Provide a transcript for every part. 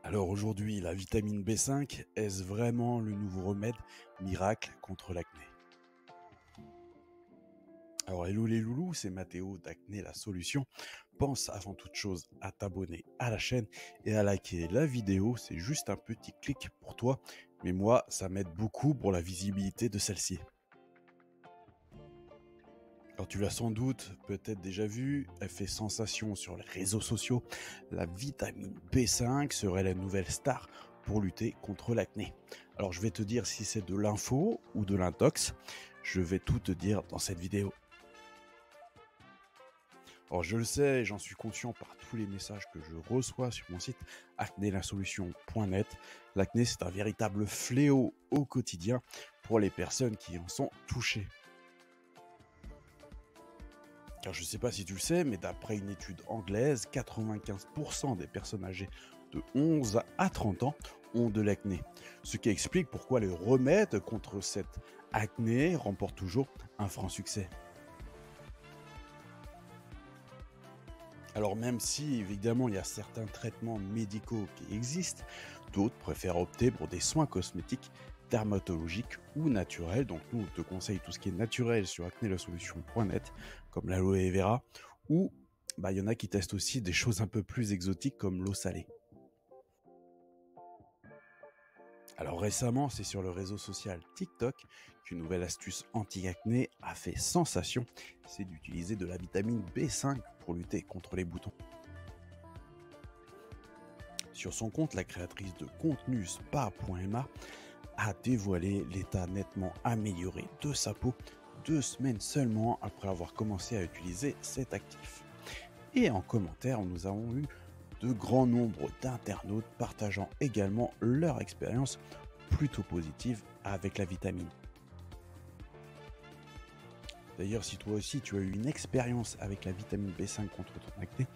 Alors aujourd'hui, la vitamine B5, est-ce vraiment le nouveau remède miracle contre l'acné? Alors hello les loulous, c'est Mathéo d'Acné la solution. Pense avant toute chose à t'abonner à la chaîne et à liker la vidéo, c'est juste un petit clic pour toi, mais moi ça m'aide beaucoup pour la visibilité de celle-ci. Alors tu l'as sans doute peut-être déjà vu, elle fait sensation sur les réseaux sociaux. La vitamine B5 serait la nouvelle star pour lutter contre l'acné. Alors je vais te dire si c'est de l'info ou de l'intox. Je vais tout te dire dans cette vidéo. Alors je le sais, j'en suis conscient par tous les messages que je reçois sur mon site acnélasolution.net. L'acné c'est un véritable fléau au quotidien pour les personnes qui en sont touchées. Car je ne sais pas si tu le sais, mais d'après une étude anglaise, 95% des personnes âgées de 11 à 30 ans ont de l'acné. Ce qui explique pourquoi le remède contre cette acné remporte toujours un franc succès. Alors même si évidemment il y a certains traitements médicaux qui existent, d'autres préfèrent opter pour des soins cosmétiques dermatologiques ou naturels. Donc nous on te conseille tout ce qui est naturel sur acnélasolution.net comme l'aloe vera ou il y en a qui testent aussi des choses un peu plus exotiques comme l'eau salée. Alors récemment, c'est sur le réseau social TikTok qu'une nouvelle astuce anti-acné a fait sensation, c'est d'utiliser de la vitamine B5 pour lutter contre les boutons. Sur son compte, la créatrice de contenu spa.ma a dévoilé l'état nettement amélioré de sa peau 2 semaines seulement après avoir commencé à utiliser cet actif. Et en commentaire, nous avons eu de grands nombres d'internautes partageant également leur expérience plutôt positive avec la vitamine. D'ailleurs, si toi aussi tu as eu une expérience avec la vitamine B5 contre ton acné,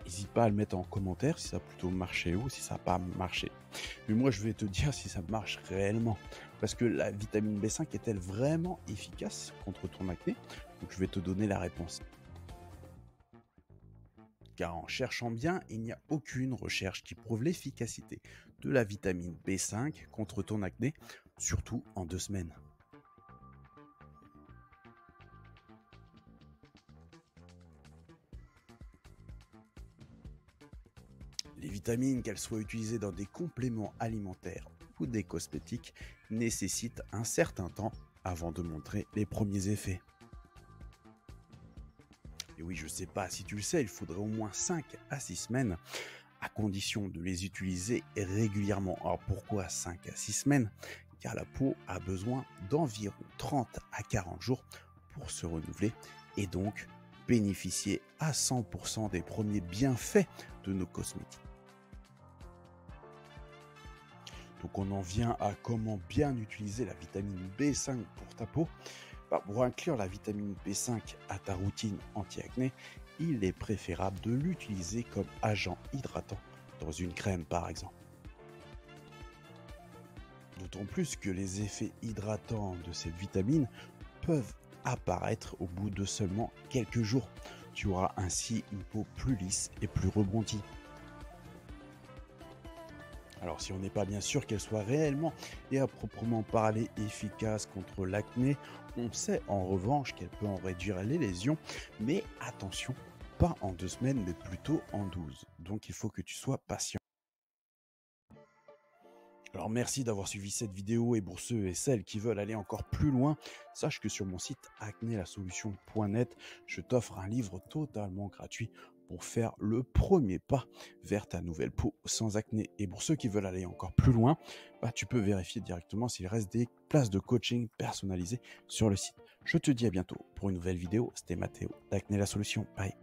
n'hésite pas à le mettre en commentaire si ça a plutôt marché ou si ça n'a pas marché. Mais moi, je vais te dire si ça marche réellement. Parce que la vitamine B5 est-elle vraiment efficace contre ton acné? Donc je vais te donner la réponse. Car en cherchant bien, il n'y a aucune recherche qui prouve l'efficacité de la vitamine B5 contre ton acné, surtout en 2 semaines. Les vitamines, qu'elles soient utilisées dans des compléments alimentaires ou des cosmétiques, nécessitent un certain temps avant de montrer les premiers effets. Et oui, je ne sais pas si tu le sais, il faudrait au moins 5 à 6 semaines à condition de les utiliser régulièrement. Alors pourquoi 5 à 6 semaines? Car la peau a besoin d'environ 30 à 40 jours pour se renouveler et donc bénéficier à 100% des premiers bienfaits de nos cosmétiques. Donc on en vient à comment bien utiliser la vitamine B5 pour ta peau. Pour inclure la vitamine B5 à ta routine anti-acné, il est préférable de l'utiliser comme agent hydratant dans une crème par exemple. D'autant plus que les effets hydratants de cette vitamine peuvent apparaître au bout de seulement quelques jours. Tu auras ainsi une peau plus lisse et plus rebondie. Alors si on n'est pas bien sûr qu'elle soit réellement et à proprement parler efficace contre l'acné, on sait en revanche qu'elle peut en réduire les lésions, mais attention, pas en 2 semaines, mais plutôt en 12. Donc il faut que tu sois patient. Alors merci d'avoir suivi cette vidéo et pour ceux et celles qui veulent aller encore plus loin, sache que sur mon site acnélasolution.net, je t'offre un livre totalement gratuit pour faire le premier pas vers ta nouvelle peau sans acné. Et pour ceux qui veulent aller encore plus loin, tu peux vérifier directement s'il reste des places de coaching personnalisées sur le site. Je te dis à bientôt pour une nouvelle vidéo. C'était Mathéo d'Acné la Solution. Bye.